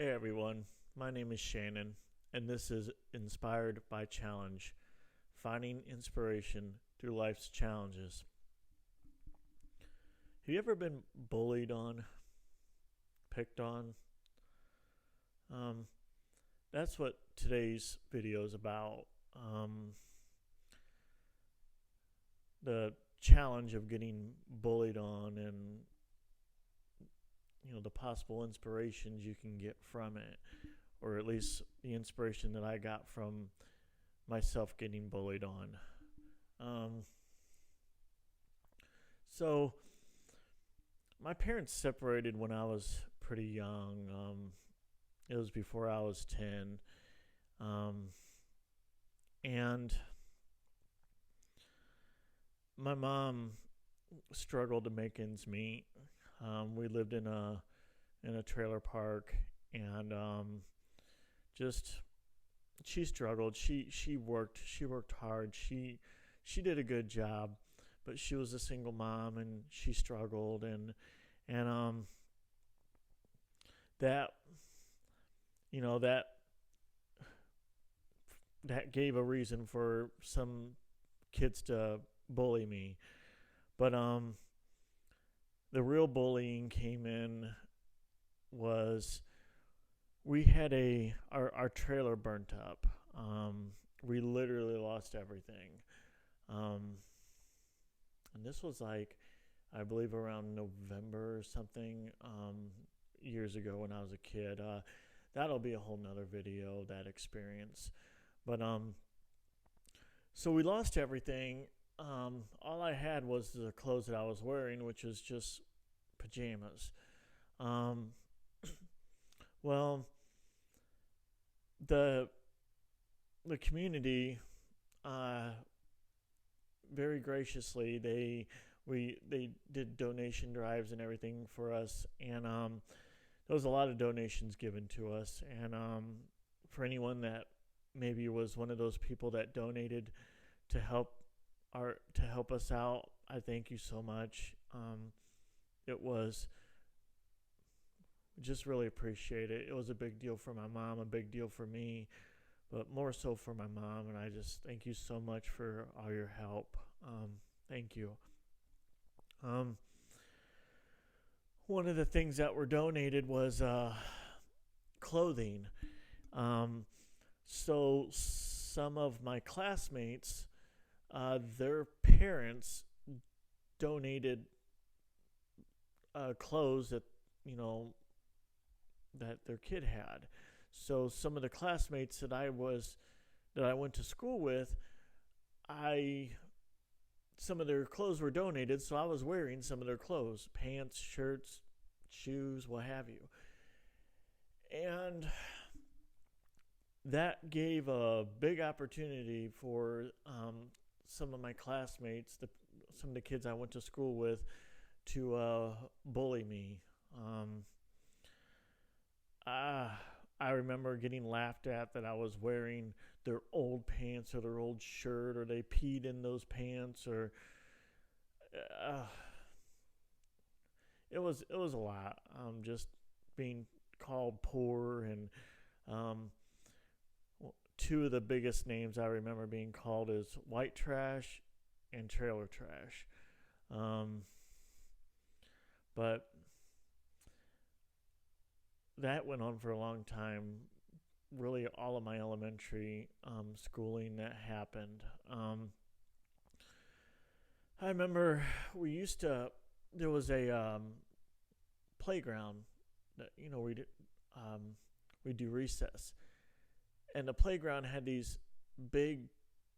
Hey everyone, my name is Shannon, and this is Inspired by Challenge, finding inspiration through life's challenges. Have you ever been bullied on, picked on? Um, that's what today's video is about. The challenge of getting bullied on and the possible inspirations you can get from it, or at least the inspiration that I got from myself getting bullied on. Um, so my parents separated when I was pretty young. It was before I was 10. Um, and my mom struggled to make ends meet. We lived in a trailer park, and just she struggled. She worked hard. She did a good job, but she was a single mom, and she struggled, and that you know that gave a reason for some kids to bully me. But the real bullying came in was we had our trailer burnt up. We literally lost everything. Um, and this was like, I believe, around November or something, years ago when I was a kid. That'll be a whole nother video, that experience. But so we lost everything. All I had was the clothes that I was wearing, which was just pajamas. Um, well, the the community, uh, very graciously, they did donation drives and everything for us, and there was a lot of donations given to us. And for anyone that maybe was one of those people that donated to help us out, I thank you so much. It was just really appreciate it. It was a big deal for my mom, a big deal for me, but more so for my mom. And I just thank you so much for all your help. Thank you. Um, One of the things that were donated was clothing. Um, so some of my classmates, their parents donated clothes you know that their kid had. So some of the classmates that I went to school with, I some of their clothes were donated, so I was wearing some of their clothes, pants, shirts, shoes, what have you. And that gave a big opportunity for some of my classmates, some of the kids I went to school with, to bully me. Um, I remember getting laughed at that I was wearing their old pants or their old shirt, or they peed in those pants, or uh, it was a lot. Just being called poor, and um, two of the biggest names I remember being called is white trash and trailer trash. Um, but that went on for a long time. Really, all of my elementary schooling that happened. I remember there was a playground that um, we do recess, and the playground had these big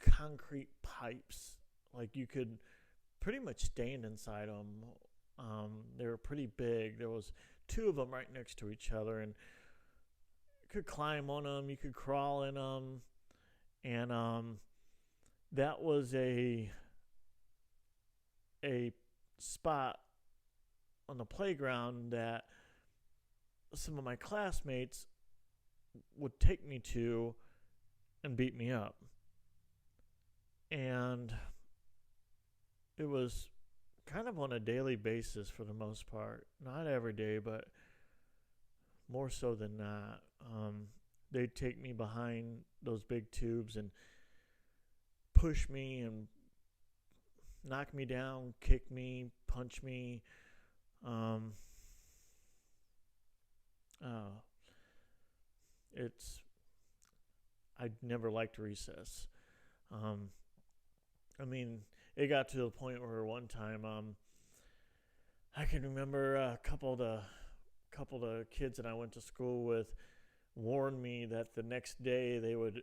concrete pipes. Like, you could pretty much stand inside them. They were pretty big. There was two of them right next to each other, and you could climb on them. You could crawl in them, and that was a spot on the playground that some of my classmates would take me to and beat me up. And it was kind of on a daily basis for the most part. Not every day, but more so than that. They'd take me behind those big tubes and push me and knock me down, kick me, punch me. Um, uh, it's I never liked recess. Um, I mean, it got to the point where one time, I can remember a couple of the kids that I went to school with warned me that the next day they would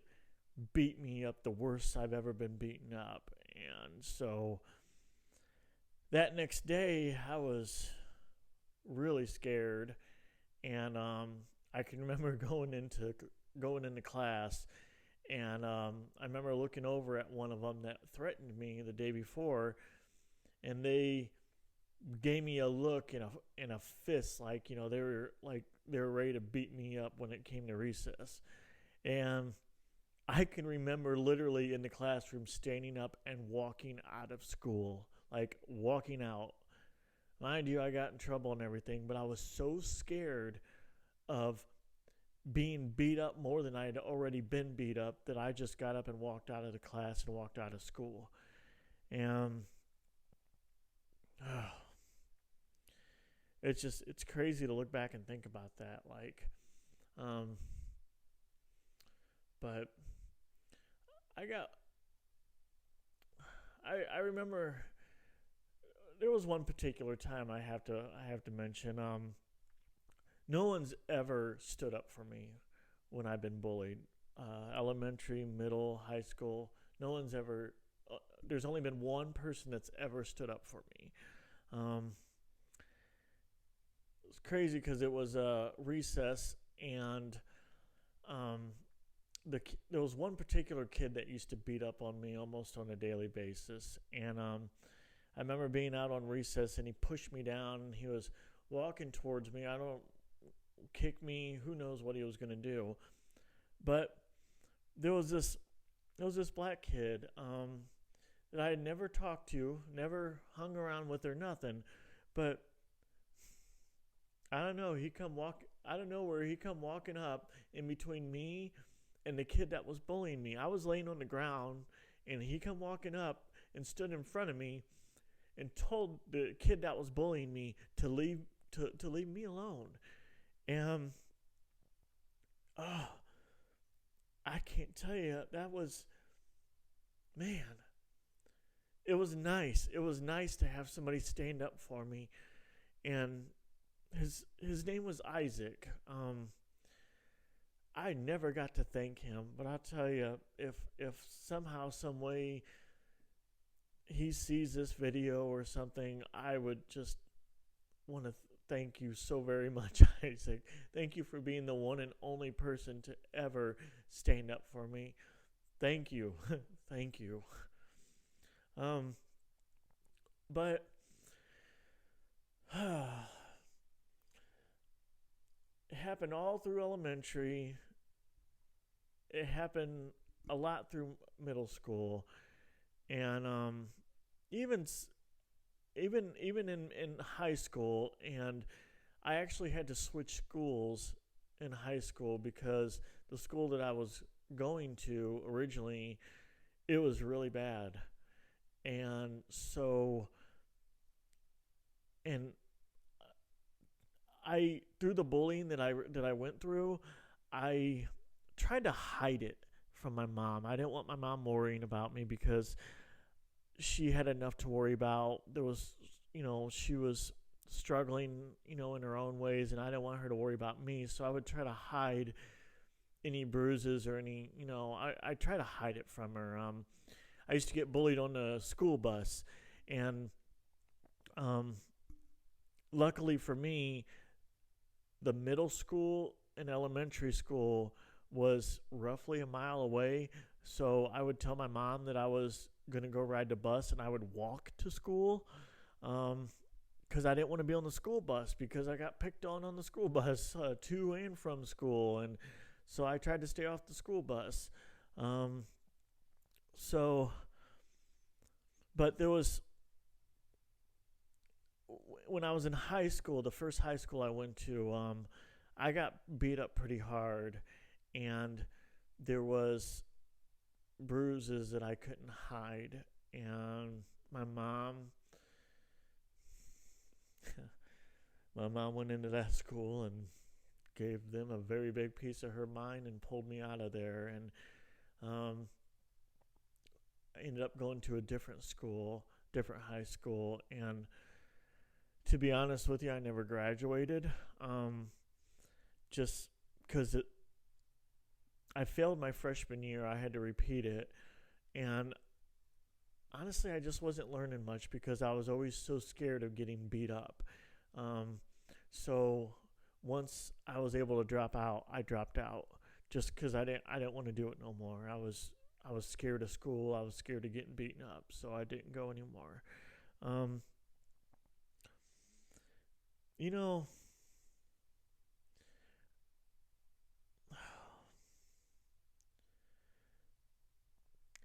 beat me up the worst I've ever been beaten up. And so that next day I was really scared, and I can remember going into class, and I remember looking over at one of them that threatened me the day before, and they gave me a look and a fist, like they were ready to beat me up when it came to recess. And I can remember literally in the classroom standing up and walking out of school, like walking out. Mind you, I got in trouble and everything, but I was so scared of being beat up more than I had already been beat up that I just got up and walked out of the class and walked out of school. And it's crazy to look back and think about that. Um, but I got I remember there was one particular time I have to mention. No one's ever stood up for me when I've been bullied. Elementary, middle, high school. No one's ever. There's only been one person that's ever stood up for me. Um, it was crazy because it was recess, and um, there was one particular kid that used to beat up on me almost on a daily basis. And I remember being out on recess, and he pushed me down, and he was walking towards me. I don't kick me. Who knows what he was going to do? But there was this black kid that I had never talked to, never hung around with or nothing. But I don't know. He come walk. I don't know where he come walking up in between me and the kid that was bullying me. I was laying on the ground, and he come walking up and stood in front of me and told the kid that was bullying me to leave me alone. And I can't tell you, that was, man, it was nice. It was nice to have somebody stand up for me. And his name was Isaac. I never got to thank him, but I'll tell you, if somehow, some way he sees this video or something, I would just want to thank you so very much, Isaac. Thank you for being the one and only person to ever stand up for me. Thank you. Thank you. But it happened all through elementary. It happened a lot through middle school, and even in high school. And I actually had to switch schools in high school because the school that I was going to originally, it was really bad. And so, and I, through the bullying that I went through, I tried to hide it from my mom. I didn't want my mom worrying about me because she had enough to worry about. There was, she was struggling, in her own ways, and I didn't want her to worry about me. So I would try to hide any bruises or any, I try to hide it from her. I used to get bullied on the school bus, and luckily for me, the middle school and elementary school was roughly a mile away. So I would tell my mom that I was going to go ride the bus, and I would walk to school because I didn't want to be on the school bus because I got picked on the school bus to and from school. And so I tried to stay off the school bus. But there was, when I was in high school, the first high school I went to, I got beat up pretty hard, and there was bruises that I couldn't hide. And my mom, my mom went into that school and gave them a very big piece of her mind and pulled me out of there. And um, I ended up going to a different school, different high school, and to be honest with you, I never graduated. Just because I failed my freshman year, I had to repeat it, and honestly, I just wasn't learning much because I was always so scared of getting beat up. Um, so once I was able to drop out, I dropped out just because I didn't want to do it no more. I was scared of school. I was scared of getting beaten up, so I didn't go anymore. Um, you know,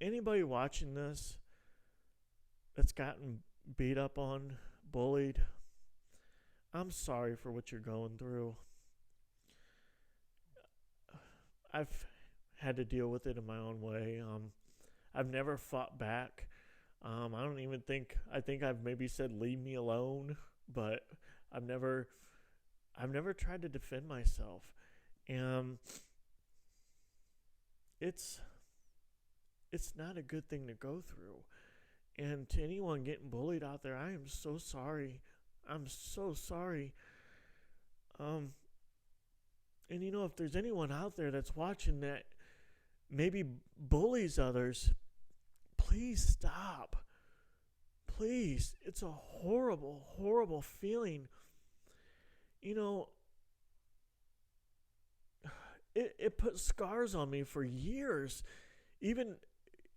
anybody watching this that's gotten beat up on, bullied, I'm sorry for what you're going through. I've had to deal with it in my own way. I've never fought back. I don't even think I think I've maybe said leave me alone, but I've never I've never tried to defend myself. And it's it's not a good thing to go through. And to anyone getting bullied out there, I am so sorry. I'm so sorry. Um and if there's anyone out there that's watching that maybe bullies others, please stop. Please. It's a horrible, horrible feeling. You know, it put scars on me for years. Even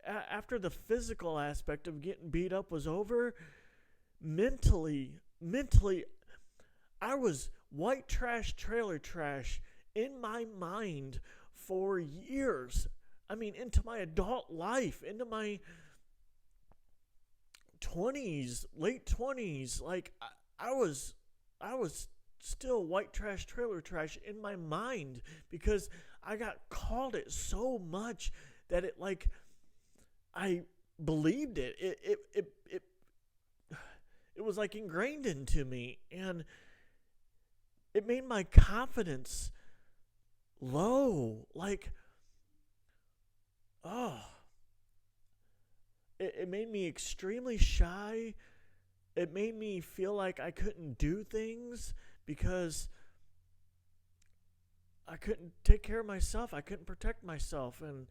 after the physical aspect of getting beat up was over, mentally, I was white trash, trailer trash in my mind for years. I mean, into my adult life, into my 20s, late 20s. Like, I was still white trash, trailer trash in my mind because I got called it so much that I believed it. It was like ingrained into me, and it made my confidence low. Like, oh, it made me extremely shy. It made me feel like I couldn't do things because I couldn't take care of myself. I couldn't protect myself. And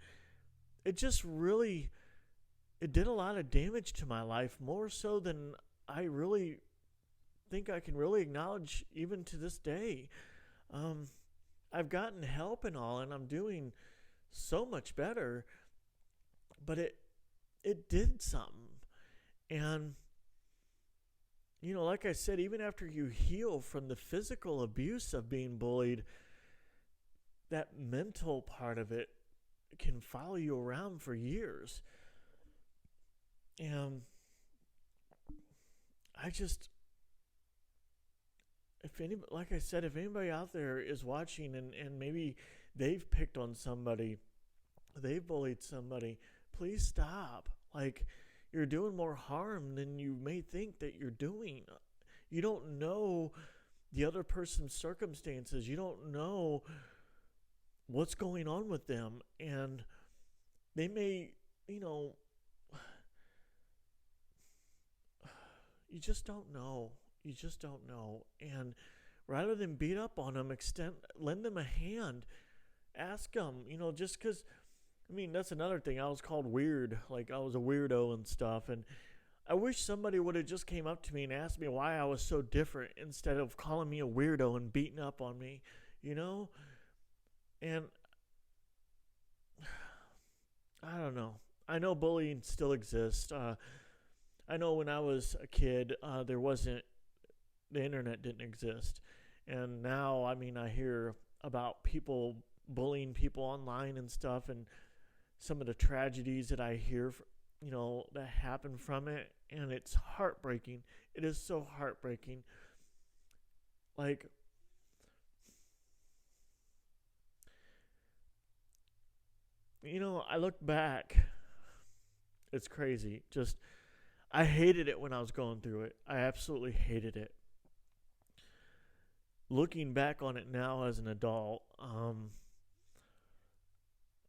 it just really, it did a lot of damage to my life, more so than I really think I can really acknowledge even to this day. I've gotten help and all, and I'm doing so much better, but it did something. And like I said, even after you heal from the physical abuse of being bullied, that mental part of it can follow you around for years. And I just, like I said, if anybody out there is watching and maybe they've picked on somebody, they've bullied somebody, please stop. Like, you're doing more harm than you may think that you're doing. You don't know the other person's circumstances. You don't know what's going on with them. And they may, you just don't know. You just don't know. And rather than beat up on them, lend them a hand. Ask them, just because, that's another thing. I was called weird. Like, I was a weirdo and stuff. And I wish somebody would have just came up to me and asked me why I was so different instead of calling me a weirdo and beating up on me, And I don't know. I know bullying still exists. I know when I was a kid, the internet didn't exist. And now, I hear about people bullying people online and stuff, and some of the tragedies that I hear, that happen from it, and it's heartbreaking. It is so heartbreaking. Like, I look back. It's crazy. Just, I hated it when I was going through it. I absolutely hated it. Looking back on it now as an adult,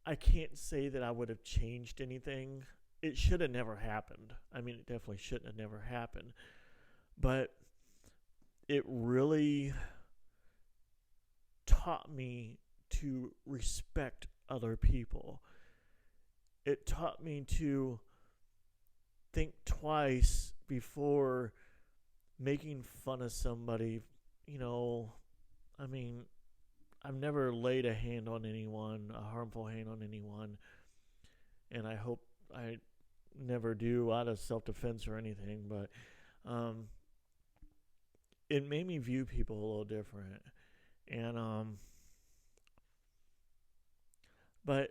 I can't say that I would have changed anything. It should have never happened. I mean, it definitely shouldn't have never happened. But it really taught me to respect other people. It taught me to think twice before making fun of somebody. You know, I mean, I've never laid a hand on anyone, a harmful hand on anyone, and I hope I never do out of self defense or anything, but um, it made me view people a little different. And but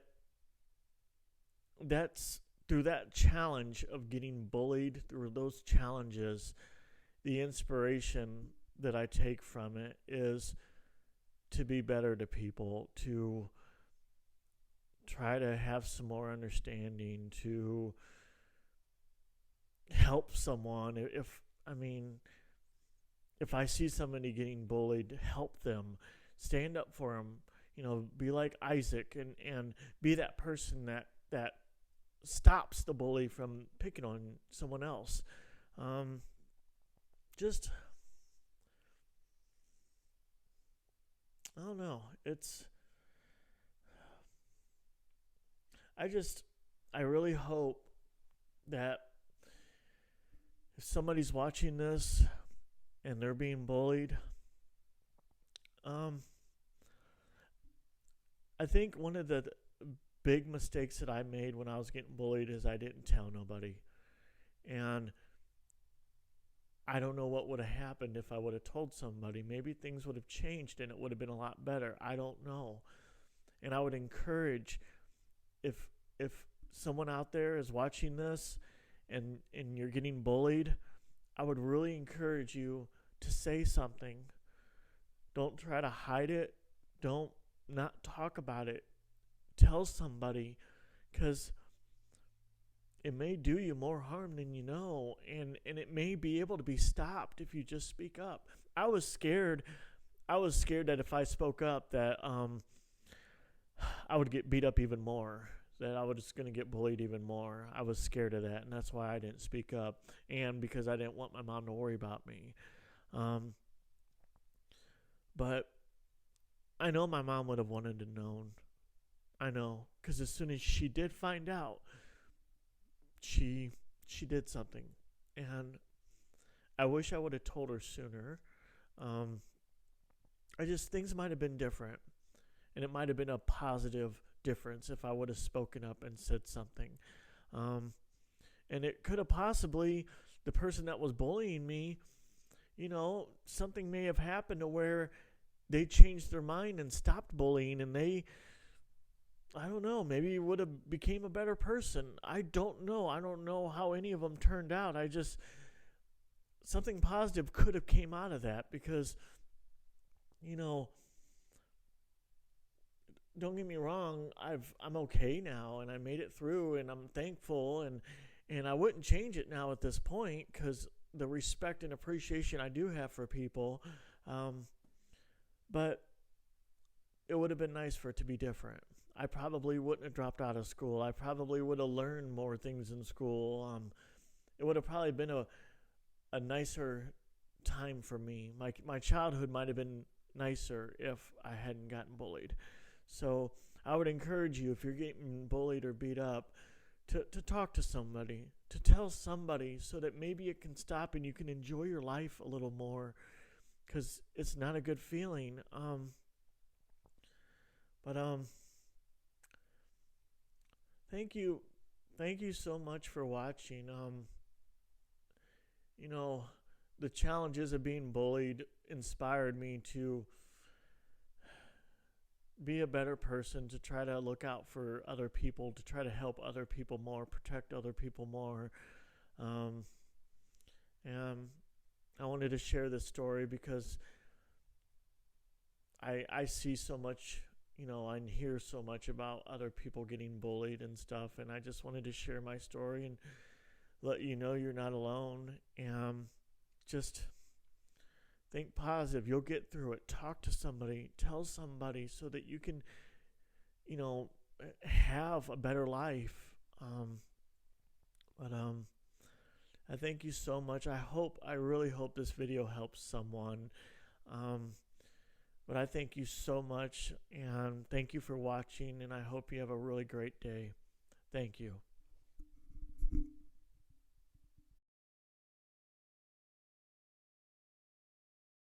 that's through that challenge of getting bullied, through those challenges, the inspiration that I take from it is to be better to people, to try to have some more understanding, to help someone. If I see somebody getting bullied, help them, stand up for them. Be like Isaac and be that person that stops the bully from picking on someone else. Just, I don't know. I really hope that if somebody's watching this and they're being bullied, I think one of the big mistakes that I made when I was getting bullied is I didn't tell nobody. And I don't know what would have happened if I would have told somebody. Maybe things would have changed and it would have been a lot better. I don't know. And I would encourage, if someone out there is watching this and you're getting bullied, I would really encourage you to say something. Don't try to hide it. Don't not talk about it. Tell somebody, because it may do you more harm than you know, and it may be able to be stopped if you just speak up. I was scared that if I spoke up that I would get beat up even more, that I was going to get bullied even more. I was scared of that, and that's why I didn't speak up, and because I didn't want my mom to worry about me. But I know my mom would have wanted to known. I know, because as soon as she did find out, she did something, and I wish I would have told her sooner. Things might have been different, and it might have been a positive difference if I would have spoken up and said something. And it could have possibly, the person that was bullying me, something may have happened to where they changed their mind and stopped bullying, and I don't know, maybe would have became a better person. I don't know. I don't know how any of them turned out. Something positive could have came out of that, because, don't get me wrong, I'm okay now, and I made it through, and I'm thankful, and I wouldn't change it now at this point, because the respect and appreciation I do have for people, but it would have been nice for it to be different. I probably wouldn't have dropped out of school. I probably would have learned more things in school. It would have probably been a nicer time for me. My childhood might have been nicer if I hadn't gotten bullied. So I would encourage you, if you're getting bullied or beat up, to talk to somebody, to tell somebody, so that maybe it can stop and you can enjoy your life a little more, because it's not a good feeling. Thank you so much for watching. The challenges of being bullied inspired me to be a better person, to try to look out for other people, to try to help other people more, protect other people more. And I wanted to share this story because I see so much, I hear so much about other people getting bullied and stuff, and I just wanted to share my story and let you know you're not alone. And just think positive. You'll get through it. Talk to somebody, tell somebody so that you can, you know, have a better life. But I thank you so much. I really hope this video helps someone. Um, but I thank you so much, and thank you for watching, and I hope you have a really great day. Thank you.